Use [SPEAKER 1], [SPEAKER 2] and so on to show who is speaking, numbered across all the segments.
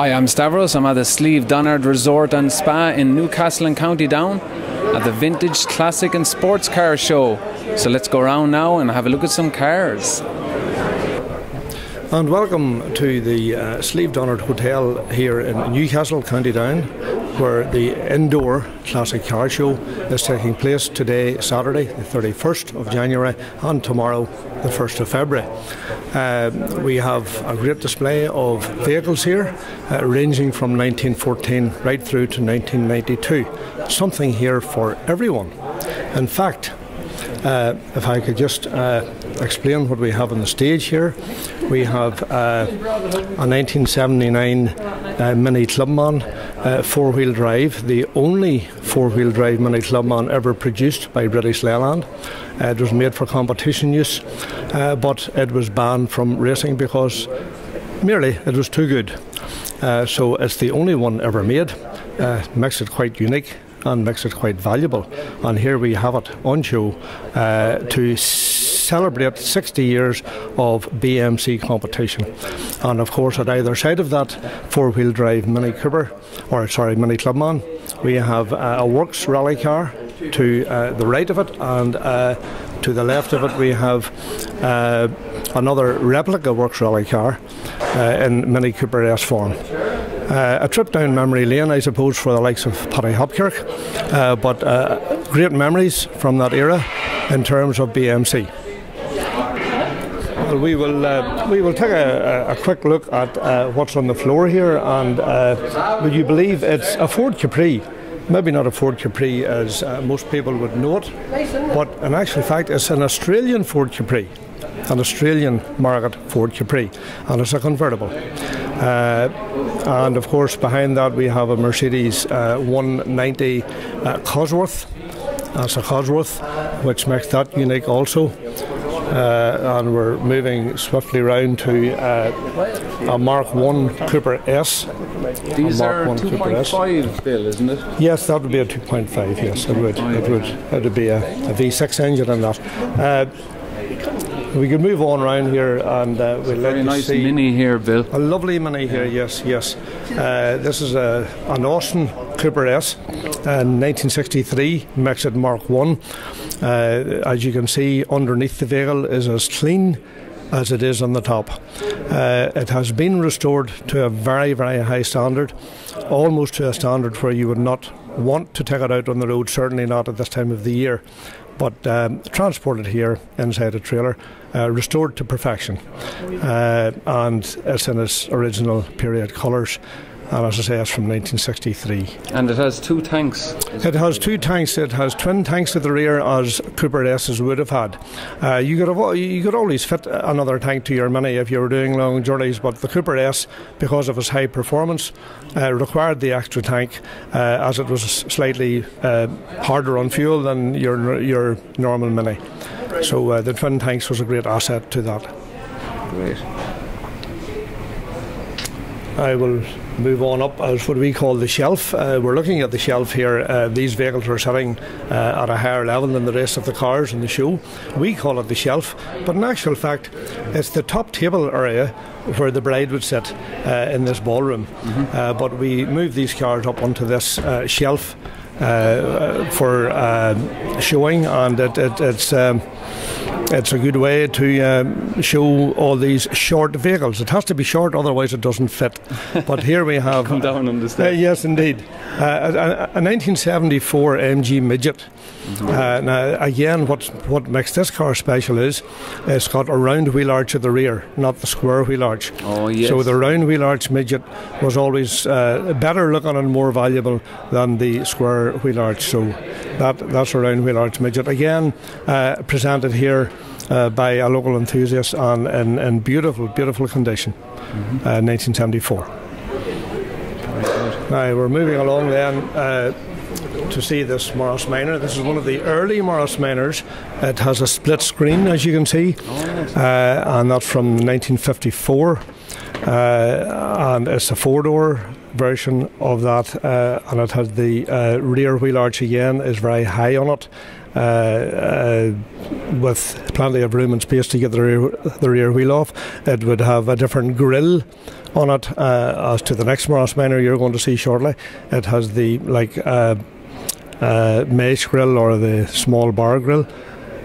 [SPEAKER 1] Hi, I'm Stavros. I'm at the Slieve Donard Resort and Spa in Newcastle in County Down at the Vintage Classic and Sports Car Show. So let's go around now and have a look at some cars.
[SPEAKER 2] And welcome to the Slieve Donard Hotel here in Newcastle, County Down, where the indoor classic car show is taking place today, Saturday, the 31st of January, and tomorrow, the 1st of February. We have a great display of vehicles here, ranging from 1914 right through to 1992. Something here for everyone. In fact, if I could just explain what we have on the stage here. We have a 1979 Mini Clubman four-wheel drive, the only four-wheel drive Mini Clubman ever produced by British Leyland. It was made for competition use, but it was banned from racing because merely it was too good. So it's the only one ever made, makes it quite unique and makes it quite valuable. And here we have it on show to celebrate 60 years of BMC competition. And of course at either side of that four-wheel drive Mini Clubman, we have a Works rally car to the right of it, and to the left of it we have another replica Works rally car in Mini Cooper S form. A trip down memory lane, I suppose, for the likes of Paddy Hopkirk, but great memories from that era in terms of BMC. Well, we will take a quick look at what's on the floor here, and would you believe it's a Ford Capri? Maybe not a Ford Capri as most people would know it, but in actual fact it's an Australian Ford Capri, an Australian market Ford Capri, and it's a convertible. And of course behind that we have a Mercedes 190 Cosworth. That's a Cosworth, which makes that unique also. And we're moving swiftly round to a Mark 1 Cooper S.
[SPEAKER 1] These are 2.5, Bill, isn't it?
[SPEAKER 2] Yes, that would be a 2.5, yes, it would. It would be a V6 engine in that. We could move on around here and we'll let you
[SPEAKER 1] nice
[SPEAKER 2] see.
[SPEAKER 1] Mini here, Bill.
[SPEAKER 2] A lovely Mini here, yes. This is an Austin Cooper S, 1963, makes it Mark 1. As you can see, underneath the vehicle is as clean as it is on the top. It has been restored to a very, very high standard, almost to a standard where you would not want to take it out on the road, certainly not at this time of the year. But transported here inside a trailer, restored to perfection, and it's in its original period colours, and as I say, it's from 1963.
[SPEAKER 1] And it has two tanks.
[SPEAKER 2] It has two tanks. It has twin tanks at the rear, as Cooper S's would have had. You could always fit another tank to your Mini if you were doing long journeys, but the Cooper S, because of its high performance, required the extra tank, as it was slightly harder on fuel than your normal Mini. So the twin tanks was a great asset to that.
[SPEAKER 1] Great.
[SPEAKER 2] I will move on up as what we call the shelf. We're looking at the shelf here. These vehicles are sitting at a higher level than the rest of the cars in the show. We call it the shelf, but in actual fact it's the top table area where the bride would sit in this ballroom. But we move these cars up onto this shelf for showing, and it's a good way to show all these short vehicles. It has to be short, otherwise it doesn't fit. But here we have
[SPEAKER 1] come down on the step.
[SPEAKER 2] Yes, indeed, a 1974 MG Midget. Now again, what makes this car special is it's got a round wheel arch at the rear, not the square wheel arch.
[SPEAKER 1] Oh yes.
[SPEAKER 2] So the round wheel arch Midget was always better looking and more valuable than the square wheel arch. So that's a round wheel arch Midget. Again, presented here by a local enthusiast and in beautiful condition. 1974. Now we're moving along then to see this Morris Minor. This is one of the early Morris Minors. It has a split screen, as you can see, and that's from 1954, and it's a four-door version of that, and it has the rear wheel arch again is very high on it. with plenty of room and space to get the rear wheel off. It would have a different grille on it as to the next Morris Minor you're going to see shortly. It has the mesh grille or the small bar grille.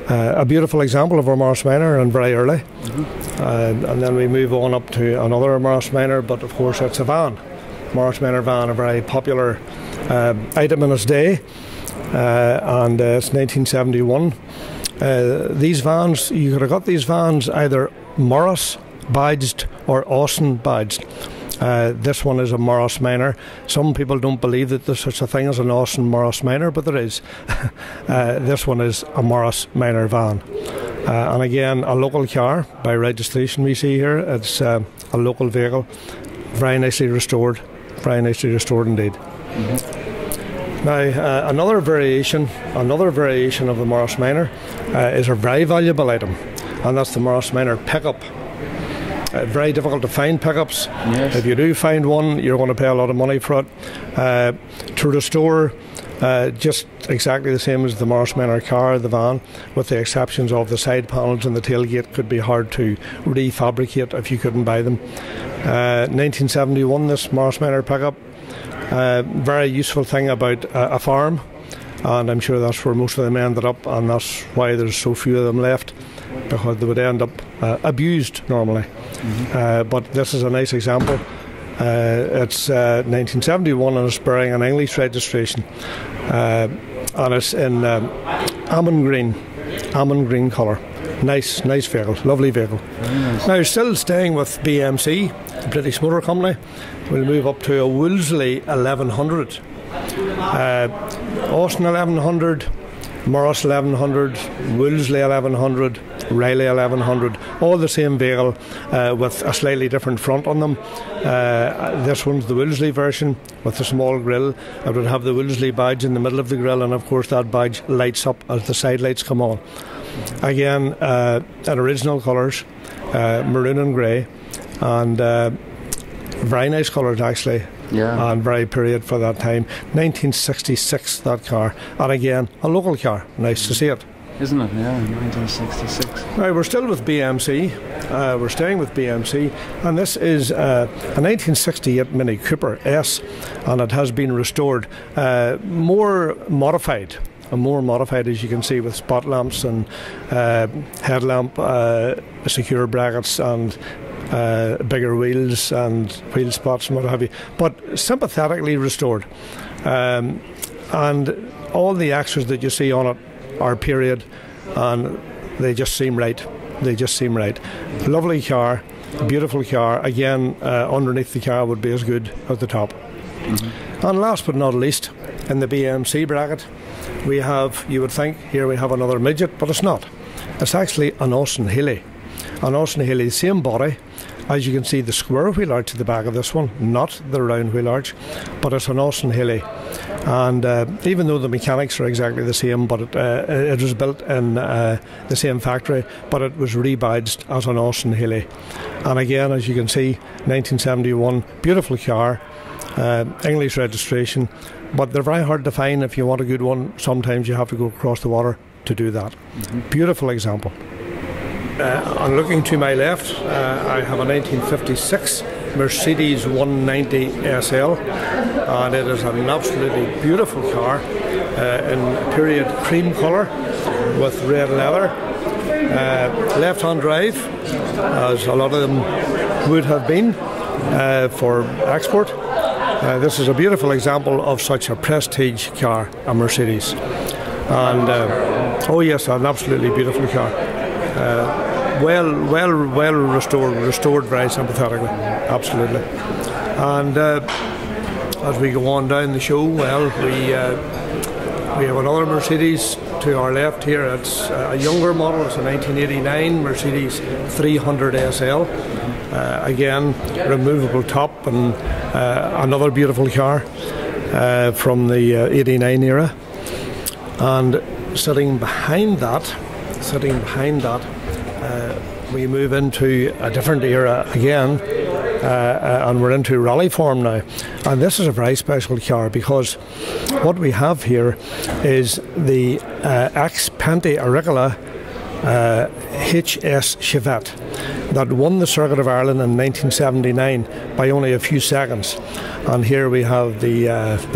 [SPEAKER 2] A beautiful example of our Morris Minor, and very early. And then we move on up to another Morris Minor, but of course it's a van. Morris Minor van, a very popular item in its day, and it's 1971. These vans, you could have got these vans either Morris badged or Austin badged. This one is a Morris Minor. Some people don't believe that there's such a thing as an Austin Morris Minor, but there is. This one is a Morris Minor van. And again, a local car by registration we see here. It's a local vehicle, very nicely restored indeed. Now, another variation of the Morris Minor is a very valuable item, and that's the Morris Minor pickup. Very difficult to find pickups.
[SPEAKER 1] Yes.
[SPEAKER 2] If you do find one, you're going to pay a lot of money for it. To restore, just exactly the same as the Morris Minor car, the van, with the exceptions of the side panels and the tailgate could be hard to refabricate if you couldn't buy them. 1971, this Morris Minor pickup. Very useful thing about a farm, and I'm sure that's where most of them ended up, and that's why there's so few of them left, because they would end up abused normally. But this is a nice example. It's 1971 and it's bearing an English registration, and it's in almond green colour. Nice vehicle, lovely vehicle.
[SPEAKER 1] Nice.
[SPEAKER 2] Now, still staying with BMC, the British Motor Company, we'll move up to a Wolseley 1100. Austin 1100, Morris 1100, Wolseley 1100, Riley 1100, all the same vehicle with a slightly different front on them. This one's the Wolseley version with the small grille. It would have the Wolseley badge in the middle of the grille, and of course that badge lights up as the side lights come on. Again, in original colours, maroon and grey, and very nice colours actually.
[SPEAKER 1] Yeah.
[SPEAKER 2] And very period for that time. 1966, that car. And again, a local car. Nice to see it.
[SPEAKER 1] Isn't it? Yeah, 1966.
[SPEAKER 2] Now, we're still with BMC. We're staying with BMC. And this is a 1968 Mini Cooper S. And it has been restored. More modified, as you can see, with spot lamps and headlamp secure brackets and bigger wheels and wheel spots and what have you, but sympathetically restored, and all the extras that you see on it are period, and they just seem right. Lovely car, beautiful car. Again, underneath the car would be as good as the top. And last but not least, in the BMC bracket, we have, you would think, here we have another midget, but it's not. It's actually an Austin Healey. An Austin Healey, same body. As you can see, the square wheel arch at the back of this one, not the round wheel arch, but it's an Austin Healey. And even though the mechanics are exactly the same, but it was built in the same factory, but it was rebadged as an Austin Healey. And again, as you can see, 1971, beautiful car, English registration, but they're very hard to find. If you want a good one, sometimes you have to go across the water to do that. Beautiful example. And looking to my left, I have a 1956 Mercedes 190 SL, and it is an absolutely beautiful car in period cream colour with red leather, left-hand drive, as a lot of them would have been for export. This is a beautiful example of such a prestige car, a Mercedes, and oh yes, an absolutely beautiful car. Well restored very sympathetically, absolutely. And as we go on down the show, well, we have another Mercedes to our left here. It's a younger model. It's a 1989 Mercedes 300 SL. Again, removable top, and another beautiful car from the 89 era. And sitting behind that, we move into a different era again, and we're into rally form now. And this is a very special car because what we have here is the ex-Panty Agricola HS Chevette that won the Circuit of Ireland in 1979 by only a few seconds. And here we have the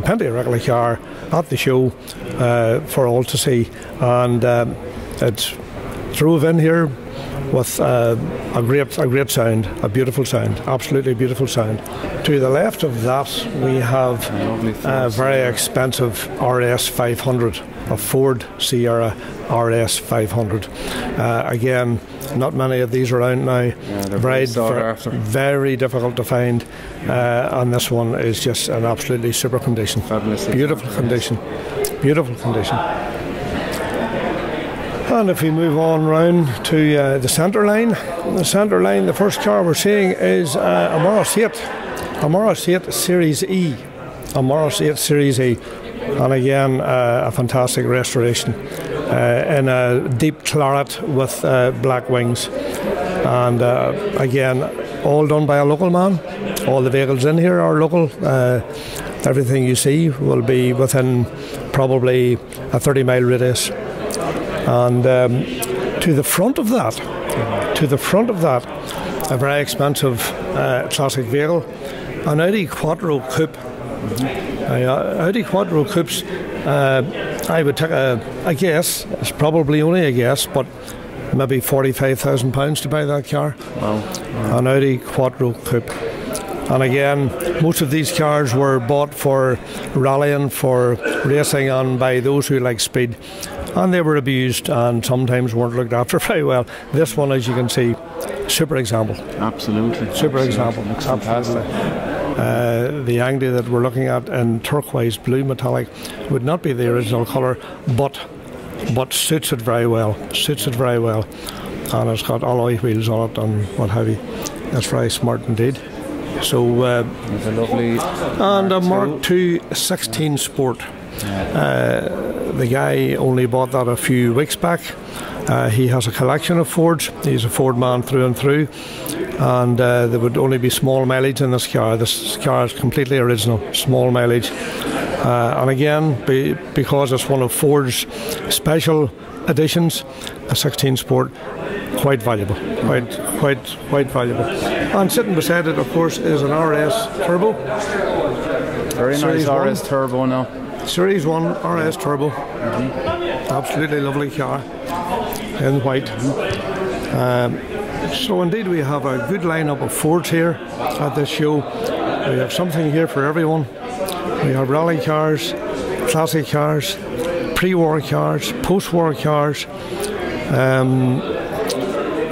[SPEAKER 2] Panty Agricola car at the show for all to see. And it drove in here with a great sound, a beautiful sound, absolutely beautiful sound. To the left of that we have a very expensive RS 500, a Ford Sierra RS 500. Again, not many of these around now. Very difficult to find, and this one is just in absolutely super condition.
[SPEAKER 1] Fabulous.
[SPEAKER 2] Beautiful condition. Beautiful condition. And if we move on round to the centre line, the first car we're seeing is a Morris 8. A Morris 8 Series E. A Morris 8 Series E. And again, a fantastic restoration in a deep claret with black wings. And again, all done by a local man. All the vehicles in here are local. Everything you see will be within probably a 30-mile radius. And to the front of that, a very expensive classic vehicle, an Audi Quattro Coupe. Audi Quattro Coupes, I would take a guess, it's probably only a guess, but maybe £45,000 to buy that car.
[SPEAKER 1] Wow.
[SPEAKER 2] An Audi Quattro Coupe. And again, most of these cars were bought for rallying, for racing, and by those who like speed. And they were abused and sometimes weren't looked after very well. This one, as you can see, super example.
[SPEAKER 1] Absolutely.
[SPEAKER 2] Super example.
[SPEAKER 1] Looks fantastic.
[SPEAKER 2] The Anglia that we're looking at in turquoise blue metallic would not be the original colour, but suits it very well. Suits it very well. And it's got alloy wheels on it and what have you. That's very smart indeed. So
[SPEAKER 1] it's a lovely
[SPEAKER 2] and a Mark II 16 Sport. The guy only bought that a few weeks back. He has a collection of Fords. He's a Ford man through and through, and there would only be small mileage in this car. This car is completely original, small mileage, and again, because it's one of Ford's special editions, a 16 Sport, quite valuable, quite valuable. And sitting beside it, of course, is an RS Turbo.
[SPEAKER 1] Very nice RS Turbo now.
[SPEAKER 2] Series 1 RS Turbo. Absolutely lovely car in white. So indeed we have a good lineup of Fords here at this show. We have something here for everyone. We have rally cars, classic cars, pre-war cars, post-war cars,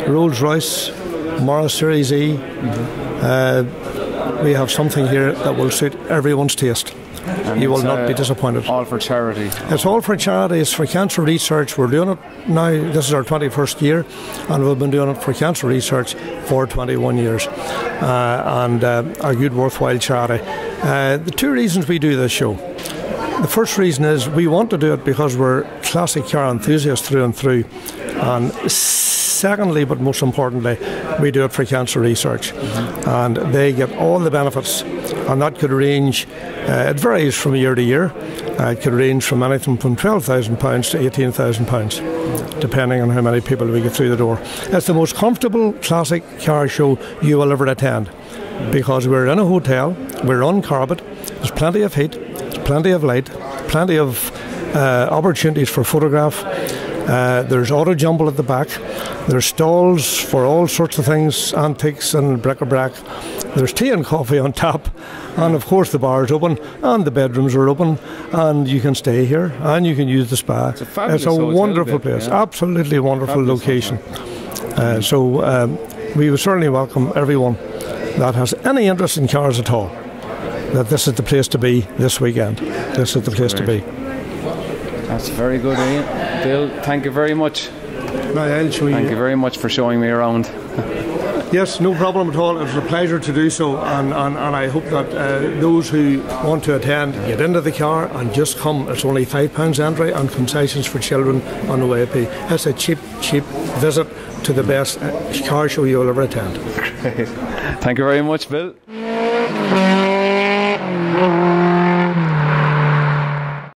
[SPEAKER 2] Rolls-Royce, Morris Series E. We have something here that will suit everyone's taste. And you will not be disappointed.
[SPEAKER 1] All for charity.
[SPEAKER 2] It's all for charity. It's for cancer research. We're doing it now. This is our 21st year, and we've been doing it for cancer research for 21 years, and a good, worthwhile charity. The two reasons we do this show. The first reason is we want to do it because we're classic car enthusiasts through and through, and secondly, but most importantly, we do it for cancer research, and they get all the benefits, and that could range. It varies from year to year. It could range from anything from £12,000 to £18,000, depending on how many people we get through the door. It's the most comfortable classic car show you will ever attend, because we're in a hotel, we're on carpet, there's plenty of heat, there's plenty of light, plenty of opportunities for photograph. There's auto jumble at the back. There's stalls for all sorts of things, antiques and bric-a-brac. There's tea and coffee on tap, and of course the bar is open and the bedrooms are open, and you can stay here and you can use the spa. It's a wonderful place, absolutely wonderful location. So we would certainly welcome everyone that has any interest in cars at all, that this is the place to be this weekend. This is the place to be.
[SPEAKER 1] That's very good, Ian. Bill, thank you very much. Thank you very much for showing me around.
[SPEAKER 2] Yes, no problem at all. It was a pleasure to do so, and I hope that those who want to attend get into the car and just come. It's only £5 entry and concessions for children on the way fee. It's a cheap visit to the best car show you'll ever attend.
[SPEAKER 1] Thank you very much, Bill.